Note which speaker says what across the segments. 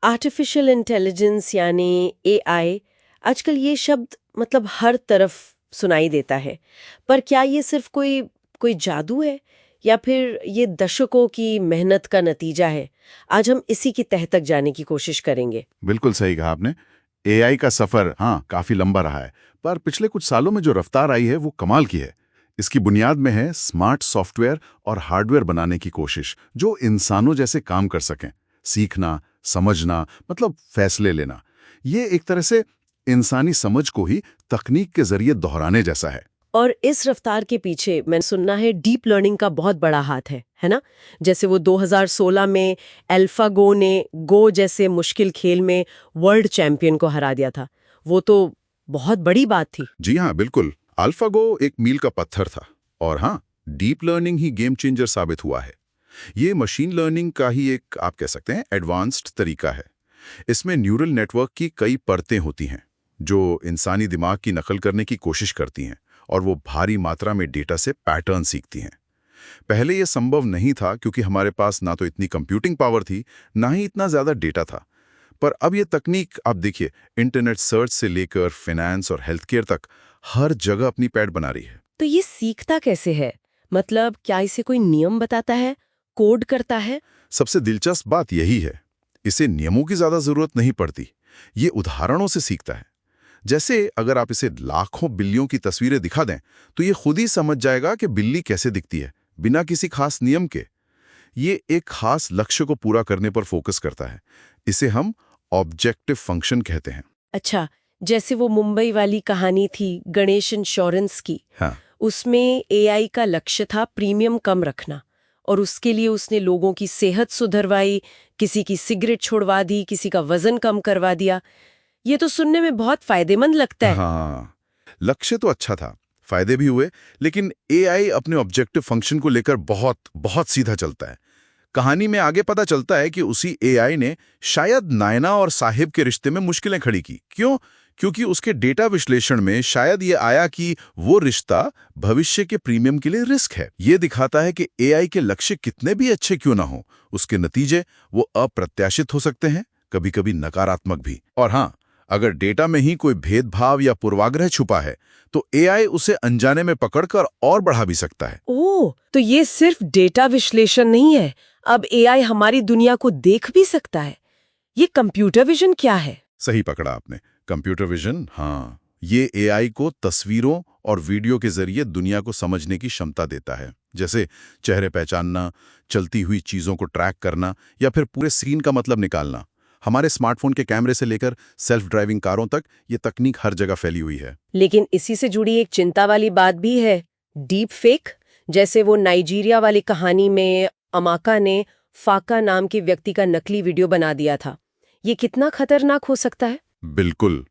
Speaker 1: Artificial intelligence यानी AI, आजकल ये शब्द मतलब हर तरफ सुनाई देता है। पर क्या ये सिर्फ कोई कोई जादू है या फिर ये दशकों की मेहनत का नतीजा है? आज हम इसी की तह तक जाने की कोशिश करेंगे।
Speaker 2: बिल्कुल सही कहा आपने। एआई का सफर काफी लंबा रहा है, पर पिछले कुछ सालों में जो रफ्तार आई है वो कमाल की है। इसकी बुनियाद में है स्मार्ट सॉफ्टवेयर और हार्डवेयर बनाने की कोशिश, जो इंसानों जैसे काम कर सकें। सीखना, समझना, मतलब फैसले लेना। ये एक तरह से इंसानी समझ को ही तकनीक के जरिए दोहराने जैसा है।
Speaker 1: और इस रफ्तार के पीछे मैंने सुनना है डीप लर्निंग का बहुत बड़ा हाथ है ना? जैसे वो 2016 में एल्फागो ने गो जैसे मुश्किल खेल में वर्ल्ड चैंपियन को हरा दिया था। वो तो बहुत बड़ी बात थी।
Speaker 2: जी हाँ, बिल्कुल। अल्फागो एक मील का पत्थर था। और डीप लर्निंग ही गेम चेंजर साबित हुआ है। ये मशीन लर्निंग का ही एक, आप कह सकते हैं, एडवांस्ड तरीका है। इसमें न्यूरल नेटवर्क की कई परतें होती हैं जो इंसानी दिमाग की नकल करने की कोशिश करती हैं, और वो भारी मात्रा में डेटा से पैटर्न सीखती हैं। पहले ये संभव नहीं था क्योंकि हमारे पास ना तो इतनी कंप्यूटिंग पावर थी, ना ही इतना ज्यादा डेटा था। पर अब ये तकनीक, आप देखिए, इंटरनेट सर्च से लेकर फाइनेंस और हेल्थ केयर तक हर जगह अपनी पैठ बना रही है।
Speaker 1: तो ये सीखता कैसे है? मतलब क्या इसे कोई नियम बताता है, कोड करता है?
Speaker 2: सबसे दिलचस्प बात यही है, इसे नियमों की ज्यादा जरूरत नहीं पड़ती। ये उदाहरणों से सीखता है। जैसे अगर आप इसे लाखों बिल्लियों की तस्वीरें दिखा दें, तो ये खुद ही समझ जाएगा कि बिल्ली कैसे दिखती है, बिना किसी खास नियम के। ये एक खास लक्ष्य को पूरा करने पर फोकस करता है। इसे हम ऑब्जेक्टिव फंक्शन कहते हैं।
Speaker 1: अच्छा, जैसे वो मुंबई वाली कहानी थी गणेश इंश्योरेंस की,
Speaker 2: हाँ,
Speaker 1: उसमें एआई का लक्ष्य था प्रीमियम कम रखना, और उसके लिए उसने लोगों की सेहत सुधरवाई, किसी की सिगरेट छुड़वा दी, किसी का वजन कम करवा दिया। ये तो सुनने में बहुत फायदेमंद लगता है।
Speaker 2: हाँ, लक्ष्य तो अच्छा था, फायदे भी हुए, लेकिन एआई अपने ऑब्जेक्टिव फंक्शन को लेकर बहुत बहुत सीधा चलता है। कहानी में आगे पता चलता है कि उसी एआई ने शायद नायना और साहिब के रिश्ते में मुश्किलें खड़ी की। क्यों? क्योंकि उसके डेटा विश्लेषण में शायद ये आया कि वो रिश्ता भविष्य के प्रीमियम के लिए रिस्क है। ये दिखाता है कि एआई के लक्ष्य कितने भी अच्छे क्यों ना हो, उसके नतीजे वो अप्रत्याशित हो सकते हैं, कभी-कभी नकारात्मक भी। और अगर डेटा में ही कोई भेदभाव या पूर्वाग्रह छुपा है, तो एआई उसे अनजाने में पकड़कर और बढ़ा भी सकता है।
Speaker 1: ओह, तो ये सिर्फ डेटा विश्लेषण नहीं है, अब एआई हमारी दुनिया को देख भी सकता है। ये कंप्यूटर विजन क्या है?
Speaker 2: सही पकड़ा आपने, कंप्यूटर विजन। ये एआई को तस्वीरों और वीडियो के जरिए दुनिया को समझने की क्षमता देता है। जैसे चेहरे पहचानना, चलती हुई चीजों को ट्रैक करना, या फिर पूरे सीन का मतलब निकालना। हमारे स्मार्टफोन के कैमरे से लेकर सेल्फ ड्राइविंग कारों तक ये तकनीक हर जगह फैली हुई है।
Speaker 1: लेकिन इसी से जुड़ी एक चिंता वाली बात भी है, डीप फेक। जैसे वो नाइजीरिया वाली कहानी में अमाका ने फाका नाम के व्यक्ति का नकली वीडियो बना दिया था। ये कितना खतरनाक हो सकता है?
Speaker 2: बिल्कुल,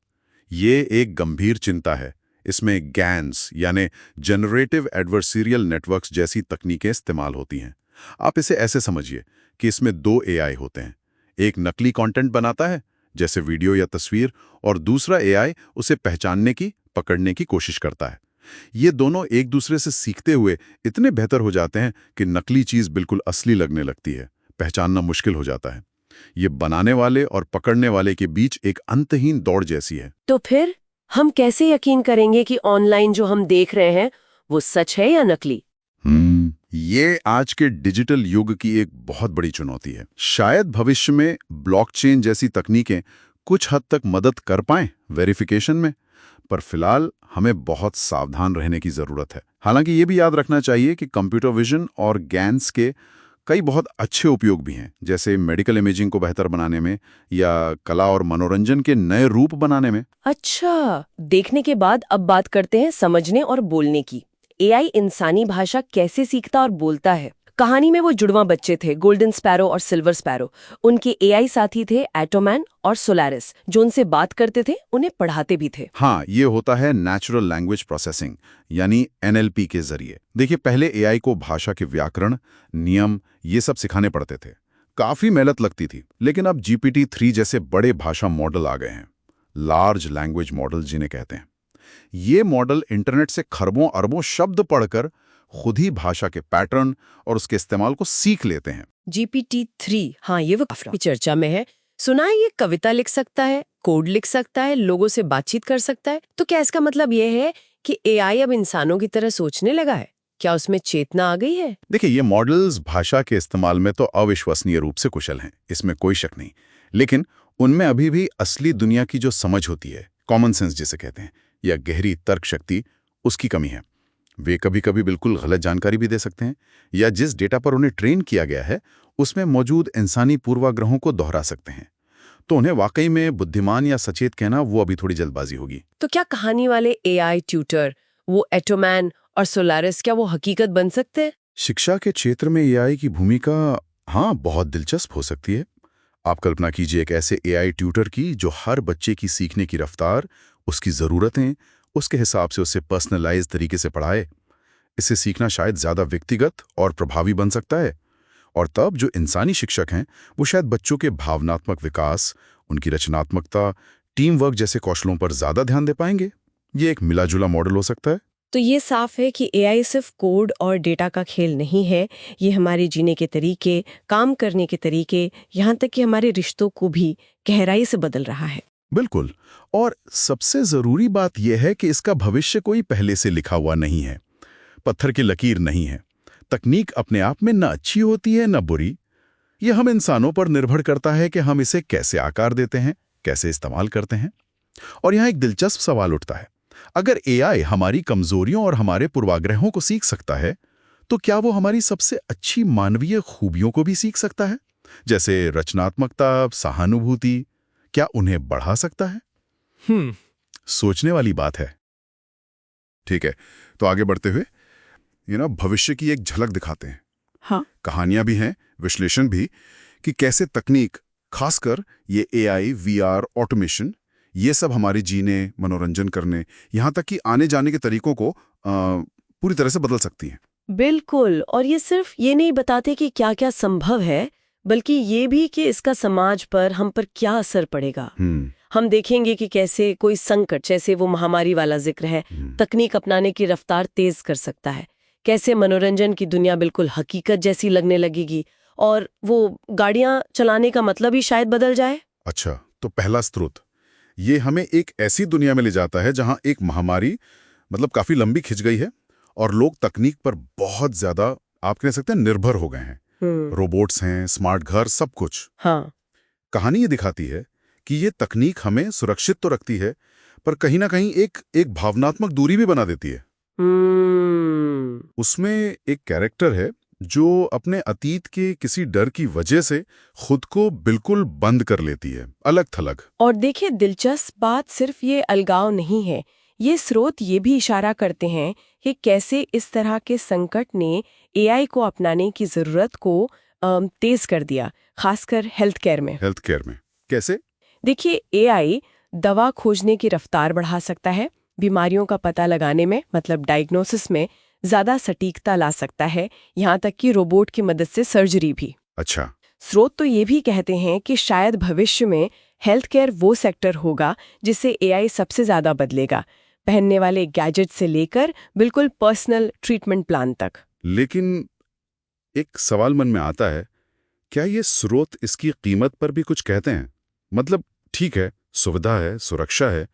Speaker 2: ये एक गंभीर चिंता है। इसमें गैन्स यानी जनरेटिव एडवर्सरियल नेटवर्क्स जैसी तकनीकें इस्तेमाल होती हैं। आप इसे ऐसे समझिए कि इसमें दो एआई होते हैं। एक नकली कंटेंट बनाता है, जैसे वीडियो या तस्वीर, और दूसरा एआई उसे पहचानने की, पकड़ने की कोशिश करता है। ये दोनों एक दूसरे से सीखते हुए इतने बेहतर हो जाते हैं कि नकली चीज बिल्कुल असली लगने लगती है, पहचानना मुश्किल हो जाता है। ये बनाने वाले और पकड़ने वाले के बीच एक अंतहीन दौड़ जैसी है।
Speaker 1: तो फिर हम कैसे यकीन करेंगे कि ऑनलाइन जो हम देख रहे हैं वो सच है या नकली?
Speaker 2: ये आज के डिजिटल युग की एक बहुत बड़ी चुनौती है। शायद भविष्य में ब्लॉकचेन जैसी तकनीकें कुछ हद तक मदद कर पाएं वेरिफिकेशन में, पर फिलहाल हमें बहुत सावधान रहने की जरूरत है। हालांकि ये भी याद रखना चाहिए कि कंप्यूटर विजन और गैन्स के कई बहुत अच्छे उपयोग भी हैं, जैसे मेडिकल इमेजिंग को बेहतर बनाने में या कला और मनोरंजन के नए रूप बनाने में।
Speaker 1: अच्छा, देखने के बाद अब बात करते हैं समझने और बोलने की। एआई इंसानी भाषा कैसे सीखता और बोलता है? कहानी में वो जुड़वा बच्चे थे, गोल्डन स्पैरो और सिल्वर स्पैरो। उनके एआई साथी थे एटोमैन और सोलारिस, जो उनसे बात करते थे, उन्हें पढ़ाते भी थे।
Speaker 2: ये होता है नेचुरल लैंग्वेज प्रोसेसिंग यानी एनएलपी के जरिए। देखिए, पहले एआई को भाषा के व्याकरण, नियम, ये सब सिखाने पड़ते थे। काफी मेहनत लगती थी, लेकिन अब GPT-3 जैसे बड़े भाषा मॉडल आ गए हैं, लार्ज लैंग्वेज मॉडल जिन्हें कहते हैं। ये मॉडल इंटरनेट से खरबों अरबों शब्द पढ़कर खुद ही भाषा के पैटर्न और उसके इस्तेमाल को सीख लेते हैं।
Speaker 1: GPT-3, हाँ, ये वो काफी चर्चा में है। सुना है ये कविता लिख सकता है, कोड लिख सकता है, लोगों से बातचीत कर सकता है। तो क्या इसका मतलब ये है कि एआई अब इंसानों की तरह सोचने लगा है? क्या उसमें चेतना आ गई है?
Speaker 2: देखिए, ये मॉडल्स भाषा के इस्तेमाल में तो अविश्वसनीय रूप से कुशल हैं, इसमें कोई शक नहीं। लेकिन उनमें अभी भी असली दुनिया की जो समझ होती है, कॉमन सेंस जिसे कहते हैं, या गहरी तर्क शक्ति, उसकी कमी है। वे कभी-कभी बिल्कुल गलत जानकारी भी दे सकते हैं, या जिस डेटा पर उन्हें ट्रेन किया गया है उसमें मौजूद इंसानी पूर्वाग्रहों को दोहरा सकते हैं। तो उन्हें वाकई में बुद्धिमान या सचेत कहना वो अभी थोड़ी जल्दबाजी होगी।
Speaker 1: तो क्या कहानी वाले एआई ट्यूटर, वो एटोमैन और सोलारिस, क्या वो हकीकत बन सकते हैं?
Speaker 2: शिक्षा के क्षेत्र में एआई की भूमिका हाँ बहुत दिलचस्प हो सकती है। आप कल्पना कीजिए एक ऐसे एआई ट्यूटर की जो हर बच्चे की सीखने की रफ्तार, उसकी ज़रूरतें, उसके हिसाब से उसे पर्सनलाइज तरीके से पढ़ाए। इससे सीखना शायद ज़्यादा व्यक्तिगत और प्रभावी बन सकता है। और तब जो इंसानी शिक्षक हैं वो शायद बच्चों के भावनात्मक विकास, उनकी रचनात्मकता, टीम वर्क जैसे कौशलों पर ज़्यादा ध्यान दे पाएंगे। ये एक मिला-जुला मॉडल हो सकता है।
Speaker 1: तो ये साफ है कि एआई सिर्फ कोड और डेटा का खेल नहीं है, ये हमारे जीने के तरीके, काम करने के तरीके, यहाँ तक कि हमारे रिश्तों को भी गहराई से बदल रहा है।
Speaker 2: बिल्कुल। और सबसे ज़रूरी बात यह है कि इसका भविष्य कोई पहले से लिखा हुआ नहीं है, पत्थर की लकीर नहीं है। तकनीक अपने आप में न अच्छी होती है न बुरी। यह हम इंसानों पर निर्भर करता है कि हम इसे कैसे आकार देते हैं, कैसे इस्तेमाल करते हैं। और यहाँ एक दिलचस्प सवाल उठता है, अगर एआई हमारी कमजोरियों और हमारे पूर्वाग्रहों को सीख सकता है, तो क्या वो हमारी सबसे अच्छी मानवीय खूबियों को भी सीख सकता है? जैसे रचनात्मकता, सहानुभूति, क्या उन्हें बढ़ा सकता है? सोचने वाली बात है। ठीक है, तो आगे बढ़ते हुए भविष्य की एक झलक दिखाते हैं।
Speaker 1: हाँ।
Speaker 2: कहानियां भी हैं, विश्लेषण भी, कि कैसे तकनीक, खासकर ये एआई, वीआर, ऑटोमेशन, ये सब हमारे जीने, मनोरंजन करने, यहाँ तक कि आने जाने के तरीकों को पूरी तरह से बदल सकती हैं।
Speaker 1: बिल्कुल। और ये सिर्फ ये नहीं बताते कि क्या क्या संभव है, बल्कि ये भी कि इसका समाज पर, हम पर क्या असर पड़ेगा। हम देखेंगे कि कैसे कोई संकट, जैसे वो महामारी वाला जिक्र है, तकनीक अपनाने की रफ्तार तेज कर सकता है। कैसे मनोरंजन की दुनिया बिल्कुल हकीकत जैसी लगने लगेगी, और वो गाड़ियां चलाने का मतलब ही शायद बदल जाए।
Speaker 2: अच्छा, तो पहला स्रोत ये हमें एक ऐसी दुनिया में ले जाता है जहां एक महामारी काफी लंबी खिंच गई है और लोग तकनीक पर बहुत ज्यादा, आप कह सकते हैं, निर्भर हो गए हैं। रोबोट्स हैं, स्मार्ट घर, सब कुछ।
Speaker 1: हाँ।
Speaker 2: कहानी ये दिखाती है कि ये तकनीक हमें सुरक्षित तो रखती है, पर कहीं ना कहीं एक भावनात्मक दूरी भी बना देती है। उसमें एक कैरेक्टर है जो अपने अतीत के किसी डर की वजह से खुद को बिल्कुल बंद कर लेती है, अलग थलग।
Speaker 1: और देखिए, दिलचस्प बात सिर्फ ये अलगाव नहीं है, ये स्रोत ये भी इशारा करते हैं कि कैसे इस तरह के संकट ने एआई को अपनाने की जरूरत को तेज कर दिया, खासकर हेल्थ केयर में।
Speaker 2: हेल्थ केयर में कैसे?
Speaker 1: देखिए, एआई दवा खोजने की रफ्तार बढ़ा सकता है, बीमारियों का पता लगाने में, मतलब डायग्नोसिस में ज्यादा सटीकता ला सकता है, यहाँ तक कि रोबोट की मदद से सर्जरी भी।
Speaker 2: अच्छा।
Speaker 1: स्रोत तो ये भी कहते हैं कि शायद भविष्य में हेल्थ केयर वो सेक्टर होगा जिसे एआई सबसे ज्यादा बदलेगा, पहनने वाले गैजेट से लेकर बिल्कुल पर्सनल ट्रीटमेंट प्लान तक।
Speaker 2: लेकिन एक सवाल मन में आता है, क्या ये स्रोत इसकी कीमत पर भी कुछ कहते हैं? ठीक है, सुविधा है, सुरक्षा है,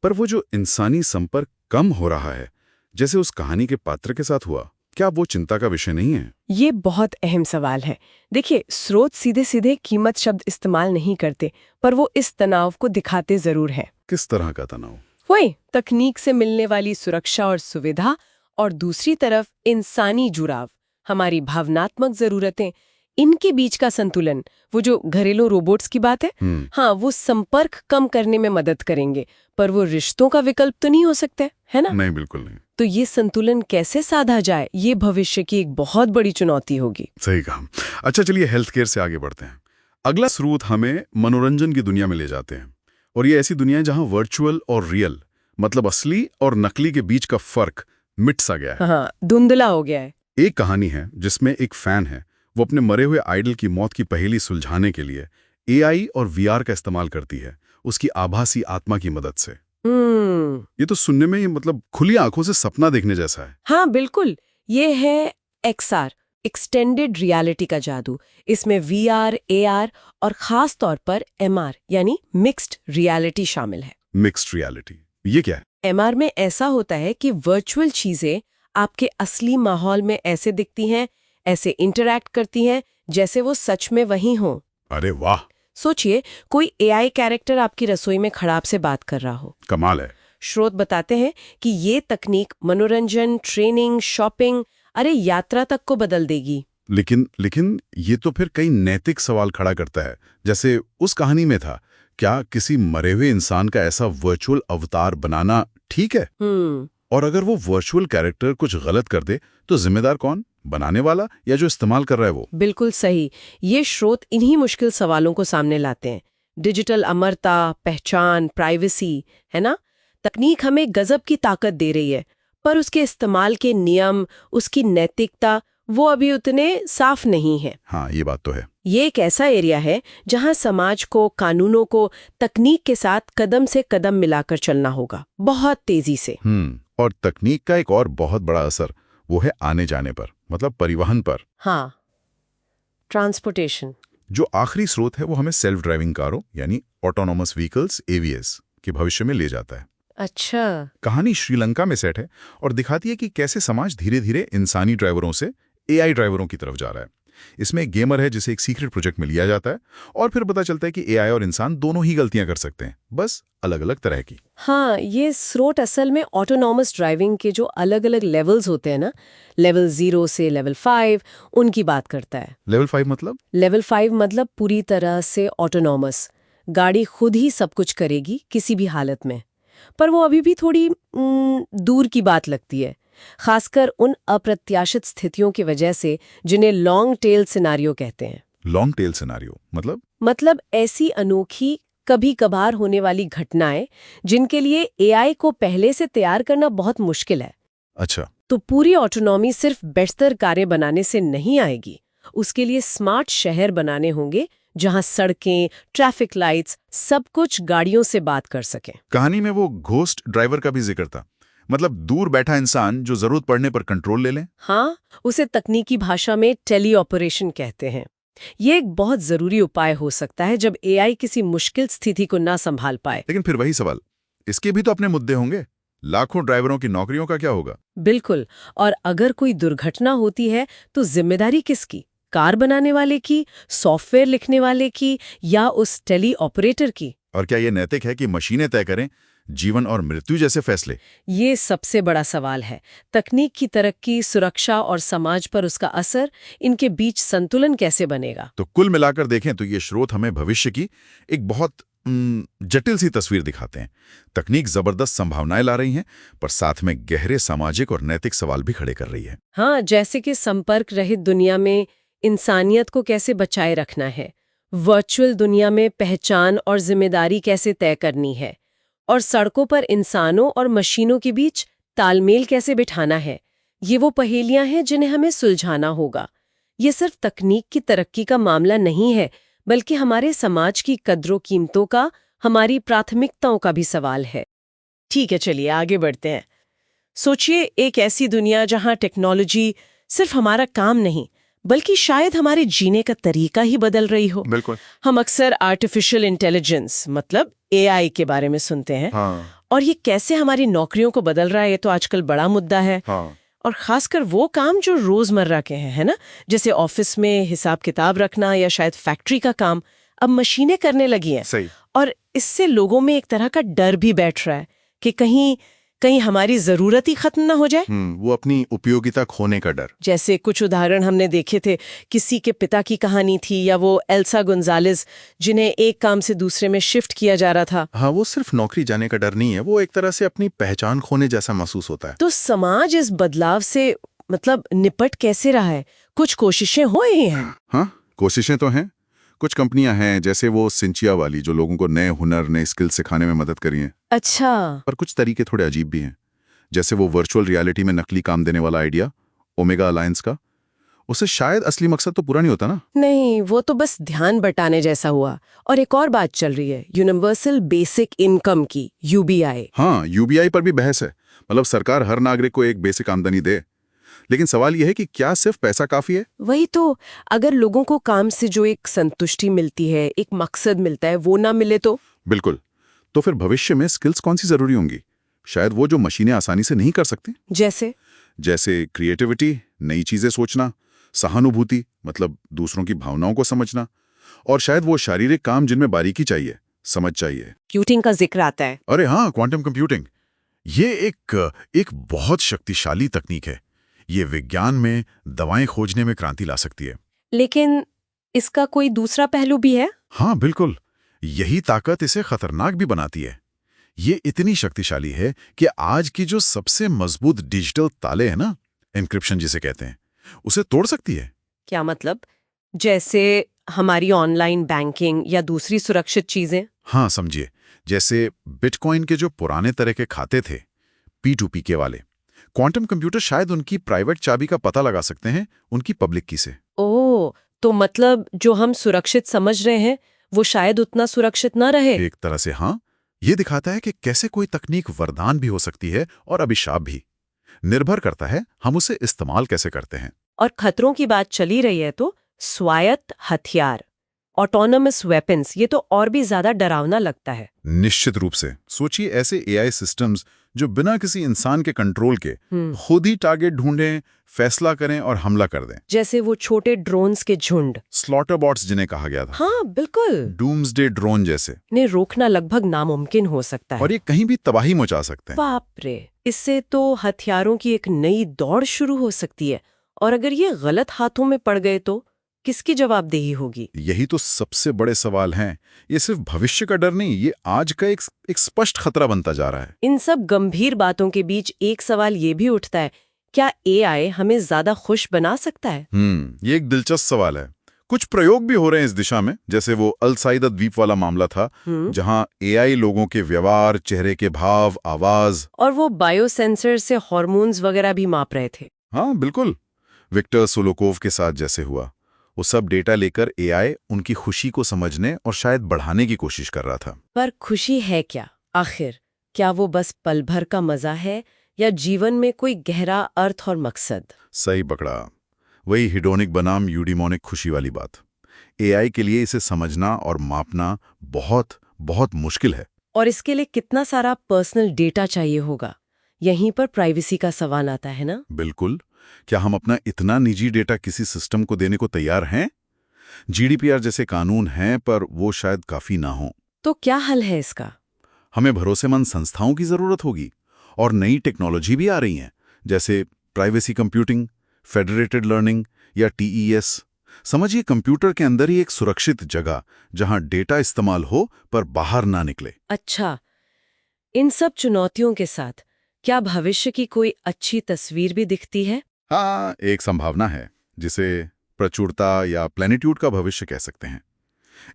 Speaker 2: पर वो जो इंसानी संपर्क कम हो रहा है, जैसे उस कहानी के पात्र के साथ हुआ, क्या वो चिंता का विषय नहीं है?
Speaker 1: ये बहुत अहम सवाल है। देखिए, स्रोत सीधे सीधे कीमत शब्द इस्तेमाल नहीं करते, पर वो इस तनाव को दिखाते जरूर हैं।
Speaker 2: किस तरह का तनाव?
Speaker 1: वही तकनीक से मिलने वाली सुरक्षा और सुविधा, और दूसरी तरफ इंसानी जुड़ाव, हमारी भावनात्मक जरूरतें, इनके बीच का संतुलन। वो जो घरेलू रोबोट्स की बात है, हाँ, वो संपर्क कम करने में मदद करेंगे, पर वो रिश्तों का विकल्प तो नहीं हो सकते, है ना?
Speaker 2: नहीं, बिल्कुल नहीं।
Speaker 1: तो ये संतुलन कैसे साधा जाए, ये भविष्य की एक बहुत बड़ी चुनौती होगी।
Speaker 2: सही कहा। अच्छा, चलिए हेल्थ केयर से आगे बढ़ते हैं। अगला स्रोत हमें मनोरंजन की दुनिया में ले जाते हैं, और ये ऐसी दुनिया है जहां वर्चुअल और रियल, असली और नकली के बीच का फर्क मिट सा गया है।
Speaker 1: हाँ, धुंधला हो गया है।
Speaker 2: एक कहानी है जिसमें एक फैन है, वो अपने मरे हुए आइडल की मौत की पहेली सुलझाने के लिए एआई और वीआर का इस्तेमाल करती है, उसकी आभासी आत्मा की मदद से। ये तो सुनने में खुली आंखों से सपना देखने जैसा है।
Speaker 1: हाँ, बिल्कुल। ये है एक्सआर, एक्सटेंडेड रियलिटी का जादू। इसमें VR, AR और खास तौर पर MR यानी मिक्स्ड रियलिटी शामिल है।
Speaker 2: मिक्स्ड रियलिटी, ये क्या है?
Speaker 1: MR में ऐसा होता है कि वर्चुअल चीजें आपके असली माहौल में ऐसे दिखती हैं, ऐसे इंटरैक्ट करती हैं जैसे वो सच में वहीं हों।
Speaker 2: अरे वाह,
Speaker 1: सोचिए कोई AI कैरेक्टर आपकी रसोई में खड़ाप से बात कर रहा हो।
Speaker 2: कमाल है।
Speaker 1: स्रोत बताते हैं कि ये तकनीक मनोरंजन, ट्रेनिंग, शॉपिंग, अरे यात्रा तक को बदल देगी।
Speaker 2: लेकिन ये तो फिर कई नैतिक सवाल खड़ा करता है। जैसे उस कहानी में था, क्या किसी मरे हुए इंसान का ऐसा वर्चुअल अवतार बनाना ठीक है? और अगर वो वर्चुअल कैरेक्टर कुछ गलत कर दे तो जिम्मेदार कौन? बनाने वाला या जो इस्तेमाल कर रहा है वो?
Speaker 1: बिल्कुल सही। ये स्रोत इन्हीं मुश्किल सवालों को सामने लाते हैं। डिजिटल अमरता, पहचान, प्राइवेसी, है ना? तकनीक हमें गजब की ताकत दे रही है, पर उसके इस्तेमाल के नियम, उसकी नैतिकता, वो अभी उतने साफ नहीं है।
Speaker 2: हाँ, ये बात तो है।
Speaker 1: ये एक ऐसा एरिया है जहां समाज को, कानूनों को तकनीक के साथ कदम से कदम मिलाकर चलना होगा, बहुत तेजी से।
Speaker 2: और तकनीक का एक और बहुत बड़ा असर वो है आने जाने पर, मतलब परिवहन पर।
Speaker 1: हाँ, ट्रांसपोर्टेशन।
Speaker 2: जो आखिरी स्रोत है वो हमें सेल्फ ड्राइविंग कारों यानी ऑटोनोमस व्हीकल्स AVS के भविष्य में ले जाता है।
Speaker 1: अच्छा।
Speaker 2: कहानी श्रीलंका में सेट है और दिखाती है कि कैसे समाज धीरे धीरे इंसानी ड्राइवरों से AI ड्राइवरों की तरफ जा रहा है। इसमें एक गेमर है जिसे एक सीक्रेट प्रोजेक्ट में लिया जाता है और फिर पता चलता है कि AI और इंसान दोनों ही गलतियां कर सकते हैं, बस अलग अलग तरह की।
Speaker 1: हाँ, ये स्रोत असल में ऑटोनॉमस ड्राइविंग के जो अलग अलग लेवल्स होते हैं ना, लेवल 0 से लेवल 5, उनकी बात करता है।
Speaker 2: लेवल 5 मतलब?
Speaker 1: लेवल 5 मतलब पूरी तरह से ऑटोनॉमस, गाड़ी खुद ही सब कुछ करेगी किसी भी हालत में। पर वो अभी भी थोड़ी दूर की बात लगती है, खासकर उन अप्रत्याशित स्थितियों की वजह से जिन्हें लॉन्ग टेल सिनारियो कहते हैं।
Speaker 2: लॉन्ग टेल सिनारियो
Speaker 1: मतलब ऐसी अनोखी, कभी कभार होने वाली घटनाएं जिनके लिए AI को पहले से तैयार करना बहुत मुश्किल है।
Speaker 2: अच्छा।
Speaker 1: तो पूरी ऑटोनॉमी सिर्फ बेहतर कारें बनाने से नहीं आएगी, उसके लिए स्मार्ट शहर बनाने होंगे जहां सड़कें, ट्रैफिक लाइट्स, सब कुछ गाड़ियों से बात कर सकें।
Speaker 2: कहानी में वो घोस्ट ड्राइवर का भी जिक्र था, मतलब दूर बैठा इंसान जो जरूरत पड़ने पर कंट्रोल ले लें।
Speaker 1: हाँ, उसे तकनीकी भाषा में टेली ऑपरेशन कहते हैं। ये एक बहुत जरूरी उपाय हो सकता है जब AI किसी मुश्किल स्थिति को ना संभाल पाए।
Speaker 2: लेकिन फिर वही सवाल, इसके भी तो अपने मुद्दे होंगे। लाखों ड्राइवरों की नौकरियों का क्या होगा?
Speaker 1: बिल्कुल। और अगर कोई दुर्घटना होती है तो जिम्मेदारी किसकी? कार बनाने वाले की, सॉफ्टवेयर लिखने वाले की, या उस टेली ऑपरेटर की?
Speaker 2: और क्या ये नैतिक है कि मशीनें तय करें जीवन और मृत्यु जैसे फैसले?
Speaker 1: ये सबसे बड़ा सवाल है। तकनीक की तरक्की, सुरक्षा और समाज पर उसका असर, इनके बीच संतुलन कैसे बनेगा?
Speaker 2: तो कुल मिलाकर देखें तो ये स्रोत हमें भविष्य की एक बहुत जटिल सी तस्वीर दिखाते हैं। तकनीक जबरदस्त संभावनाएं ला रही हैं, पर साथ में गहरे सामाजिक और नैतिक सवाल भी खड़े कर रही है।
Speaker 1: हाँ, जैसे कि संपर्क रहित दुनिया में इंसानियत को कैसे बचाए रखना है, वर्चुअल दुनिया में पहचान और जिम्मेदारी कैसे तय करनी है, और सड़कों पर इंसानों और मशीनों के बीच तालमेल कैसे बिठाना है। ये वो पहेलियां हैं जिन्हें हमें सुलझाना होगा। ये सिर्फ तकनीक की तरक्की का मामला नहीं है, बल्कि हमारे समाज की कद्रों कीमतों का, हमारी प्राथमिकताओं का भी सवाल है। ठीक है, चलिए आगे बढ़ते हैं। सोचिए एक ऐसी दुनिया जहां टेक्नोलॉजी सिर्फ हमारा काम नहीं, बल्कि शायद हमारे जीने का तरीका ही बदल रही हो।
Speaker 2: बिल्कुल।
Speaker 1: हम अक्सर आर्टिफिशियल इंटेलिजेंस मतलब AI के बारे में सुनते हैं।
Speaker 2: हाँ।
Speaker 1: और ये कैसे हमारी नौकरियों को बदल रहा है, ये तो आजकल बड़ा मुद्दा है।
Speaker 2: हाँ।
Speaker 1: और खासकर वो काम जो रोजमर्रा के हैं, है ना, जैसे ऑफिस में हिसाब किताब रखना या शायद फैक्ट्री का काम, अब मशीनें करने लगी हैं।
Speaker 2: सही।
Speaker 1: और इससे लोगों में एक तरह का डर भी बैठ रहा है कि कहीं हमारी जरूरत ही खत्म ना हो जाए।
Speaker 2: वो अपनी उपयोगिता खोने का डर।
Speaker 1: जैसे कुछ उदाहरण हमने देखे थे, किसी के पिता की कहानी थी, या वो एल्सा गोंजालेस जिन्हें एक काम से दूसरे में शिफ्ट किया जा रहा था।
Speaker 2: हाँ, वो सिर्फ नौकरी जाने का डर नहीं है, वो एक तरह से अपनी पहचान खोने जैसा महसूस होता है।
Speaker 1: तो समाज इस बदलाव से निपट कैसे रहा है? कुछ कोशिशें हो रही हैं।
Speaker 2: हाँ, कोशिशें तो हैं। कुछ कंपनियां हैं जैसे वो सिंचिया वाली, जो लोगों को नए हुनर, नए स्किल सिखाने में मदद करी हैं।
Speaker 1: अच्छा।
Speaker 2: पर कुछ तरीके थोड़े अजीब भी हैं, जैसे वो वर्चुअल रियलिटी में नकली काम देने वाला आइडिया ओमेगा अलायंस का। उससे शायद असली मकसद तो पूरा नहीं होता ना।
Speaker 1: नहीं, वो तो बस ध्यान बटाने जैसा हुआ। और एक और बात चल रही है, यूनिवर्सल बेसिक इनकम की, UBI।
Speaker 2: हाँ, UBI पर भी बहस है। मतलब सरकार हर नागरिक को एक बेसिक आमदनी दे, लेकिन सवाल यह है कि क्या सिर्फ पैसा काफी है?
Speaker 1: वही तो, अगर लोगों को काम से जो एक संतुष्टि मिलती है, एक मकसद मिलता है, वो ना मिले तो?
Speaker 2: बिल्कुल। तो फिर भविष्य में स्किल्स कौन सी जरूरी होंगी? शायद वो जो मशीनें आसानी से नहीं कर सकती।
Speaker 1: जैसे
Speaker 2: क्रिएटिविटी, नई चीजें सोचना, सहानुभूति मतलब दूसरों की भावनाओं को समझना, और शायद वो शारीरिक काम जिनमें बारीकी चाहिए, समझ चाहिए।
Speaker 1: कंप्यूटिंग का जिक्र आता है।
Speaker 2: अरे हाँ, क्वांटम कंप्यूटिंग। ये एक बहुत शक्तिशाली तकनीक है। ये विज्ञान में दवाएं खोजने में क्रांति ला सकती है।
Speaker 1: लेकिन इसका कोई दूसरा पहलू भी है?
Speaker 2: हाँ बिल्कुल, यही ताकत इसे खतरनाक भी बनाती है। ये इतनी शक्तिशाली है कि आज की जो सबसे मजबूत डिजिटल ताले हैं ना, एन्क्रिप्शन जिसे कहते हैं, उसे तोड़ सकती है।
Speaker 1: क्या मतलब? जैसे हमारी ऑनलाइन बैंकिंग या दूसरी सुरक्षित चीजें?
Speaker 2: हाँ समझिए, जैसे बिटकॉइन के जो पुराने तरह के खाते थे, P2P के वाले, क्वांटम कंप्यूटर शायद उनकी प्राइवेट चाबी का पता लगा सकते हैं उनकी पब्लिक की से।
Speaker 1: ओह, तो मतलब जो हम सुरक्षित समझ रहे हैं वो शायद उतना सुरक्षित ना रहे।
Speaker 2: एक तरह से हाँ, ये दिखाता है कि कैसे कोई तकनीक वरदान भी हो सकती है और अभिशाप भी। निर्भर करता है हम उसे इस्तेमाल कैसे करते हैं।
Speaker 1: और खतरों की बात चली रही है तो स्वायत्त हथियार, ऑटोनमस वेपन्स, ये तो और भी ज्यादा डरावना लगता है।
Speaker 2: निश्चित रूप से। सोचिए ऐसे एआई सिस्टम्स जो बिना किसी इंसान के कंट्रोल के खुद ही टारगेट ढूंढें, फैसला करें और हमला कर दें।
Speaker 1: जैसे वो छोटे ड्रोन्स के झुंड,
Speaker 2: स्लॉटर बॉट्स जिन्हें कहा गया था।
Speaker 1: हाँ बिल्कुल,
Speaker 2: डूम्सडे ड्रोन जैसे।
Speaker 1: ने रोकना लगभग नामुमकिन हो सकता है।
Speaker 2: और ये कहीं भी तबाही मचा सकते हैं।
Speaker 1: बाप रे, इससे तो हथियारों की एक नई दौड़ शुरू हो सकती है। और अगर ये गलत हाथों में पड़ गए तो किसकी जवाबदेही होगी?
Speaker 2: यही तो सबसे बड़े सवाल हैं। ये सिर्फ भविष्य का डर नहीं, ये आज का एक स्पष्ट खतरा बनता जा रहा है।
Speaker 1: इन सब गंभीर बातों के बीच एक सवाल ये भी उठता है, क्या एआई हमें ज्यादा खुश बना सकता है?
Speaker 2: ये एक दिलचस्प सवाल है। कुछ प्रयोग भी हो रहे हैं इस दिशा में, जैसे वो अल-साइदा द्वीप वाला मामला था, जहां एआई लोगों के व्यवहार, चेहरे के भाव, आवाज
Speaker 1: और वो बायोसेंसर से हार्मोन्स वगैरह भी माप रहे थे।
Speaker 2: हाँ बिल्कुल, विक्टर सोलोकोव के साथ जैसे हुआ। वो सब डेटा लेकर एआई उनकी खुशी को समझने और शायद बढ़ाने की कोशिश कर रहा था।
Speaker 1: पर खुशी है क्या आखिर? क्या वो बस पल भर का मजा है या जीवन में कोई गहरा अर्थ और मकसद?
Speaker 2: सही पकड़ा, वही हिडोनिक बनाम यूडिमोनिक खुशी वाली बात। एआई के लिए इसे समझना और मापना बहुत बहुत मुश्किल है।
Speaker 1: और इसके लिए कितना सारा पर्सनल डेटा चाहिए होगा। यहीं पर प्राइवेसी का सवाल आता है ना?
Speaker 2: बिल्कुल। क्या हम अपना इतना निजी डेटा किसी सिस्टम को देने को तैयार हैं? जीडीपीआर जैसे कानून हैं, पर वो शायद काफी ना हो।
Speaker 1: तो क्या हल है इसका?
Speaker 2: हमें भरोसेमंद संस्थाओं की जरूरत होगी, और नई टेक्नोलॉजी भी आ रही हैं, जैसे प्राइवेसी कंप्यूटिंग, फेडरेटेड लर्निंग या टीईएस। समझिए कंप्यूटर के अंदर ही एक सुरक्षित जगह जहां डेटा इस्तेमाल हो पर बाहर ना निकले।
Speaker 1: अच्छा, इन सब चुनौतियों के साथ क्या भविष्य की कोई अच्छी तस्वीर भी दिखती है?
Speaker 2: हाँ, एक संभावना है जिसे प्रचुरता या प्लेनिट्यूड का भविष्य कह सकते हैं।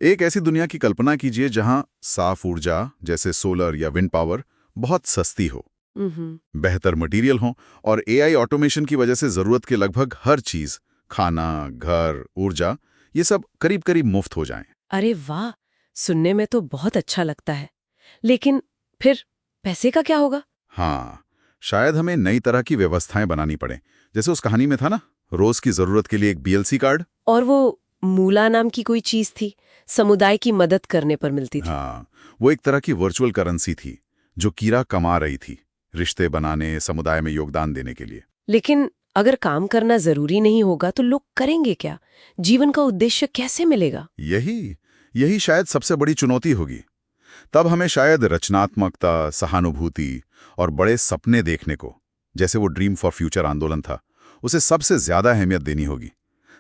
Speaker 2: एक ऐसी दुनिया की कल्पना कीजिए जहां साफ ऊर्जा जैसे सोलर या विंड पावर बहुत सस्ती हो, बेहतर मटेरियल हो, और एआई ऑटोमेशन की वजह से जरूरत के लगभग हर चीज, खाना, घर, ऊर्जा, ये सब करीब करीब मुफ्त हो जाएं।
Speaker 1: अरे वाह, सुनने में तो बहुत अच्छा लगता है। लेकिन फिर पैसे का क्या होगा?
Speaker 2: हाँ, शायद हमें नई तरह की व्यवस्थाएं बनानी पड़े, जैसे उस कहानी में था ना, रोज की जरूरत के लिए एक बीएलसी कार्ड।
Speaker 1: और वो मूला नाम की कोई चीज थी, समुदाय की मदद करने पर मिलती थी।
Speaker 2: हाँ, वो एक तरह की वर्चुअल करेंसी थी जो कीरा कमा रही थी, रिश्ते बनाने, समुदाय में योगदान देने के लिए।
Speaker 1: लेकिन अगर काम करना जरूरी नहीं होगा तो लोग करेंगे क्या? जीवन का उद्देश्य कैसे मिलेगा?
Speaker 2: यही शायद सबसे बड़ी चुनौती होगी। तब हमें शायद रचनात्मकता, सहानुभूति और बड़े सपने देखने को, जैसे वो ड्रीम फॉर फ्यूचर आंदोलन था, उसे सबसे ज्यादा अहमियत देनी होगी,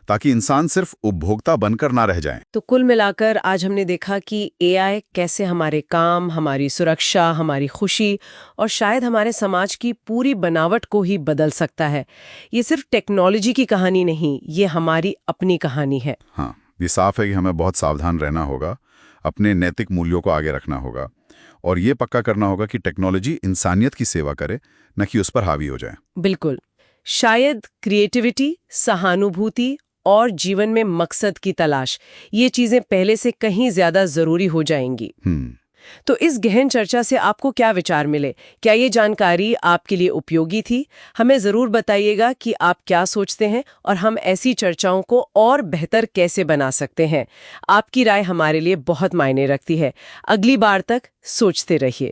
Speaker 2: ताकि इंसान सिर्फ उपभोक्ता बनकर ना रह जाए।
Speaker 1: तो कुल मिलाकर आज हमने देखा कि एआई कैसे हमारे काम, हमारी सुरक्षा, हमारी खुशी और शायद हमारे समाज की पूरी बनावट को ही बदल सकता है। ये सिर्फ टेक्नोलॉजी की कहानी नहीं, ये हमारी अपनी कहानी है।
Speaker 2: हाँ, ये साफ है कि हमें बहुत सावधान रहना होगा, अपने नैतिक मूल्यों को आगे रखना होगा, और ये पक्का करना होगा कि टेक्नोलॉजी इंसानियत की सेवा करे, न कि उस पर हावी हो जाए।
Speaker 1: बिल्कुल। शायद क्रिएटिविटी, सहानुभूति और जीवन में मकसद की तलाश, ये चीजें पहले से कहीं ज्यादा जरूरी हो जाएंगी। तो इस गहन चर्चा से आपको क्या विचार मिले? क्या ये जानकारी आपके लिए उपयोगी थी? हमें ज़रूर बताइएगा कि आप क्या सोचते हैं और हम ऐसी चर्चाओं को और बेहतर कैसे बना सकते हैं। आपकी राय हमारे लिए बहुत मायने रखती है। अगली बार तक सोचते रहिए।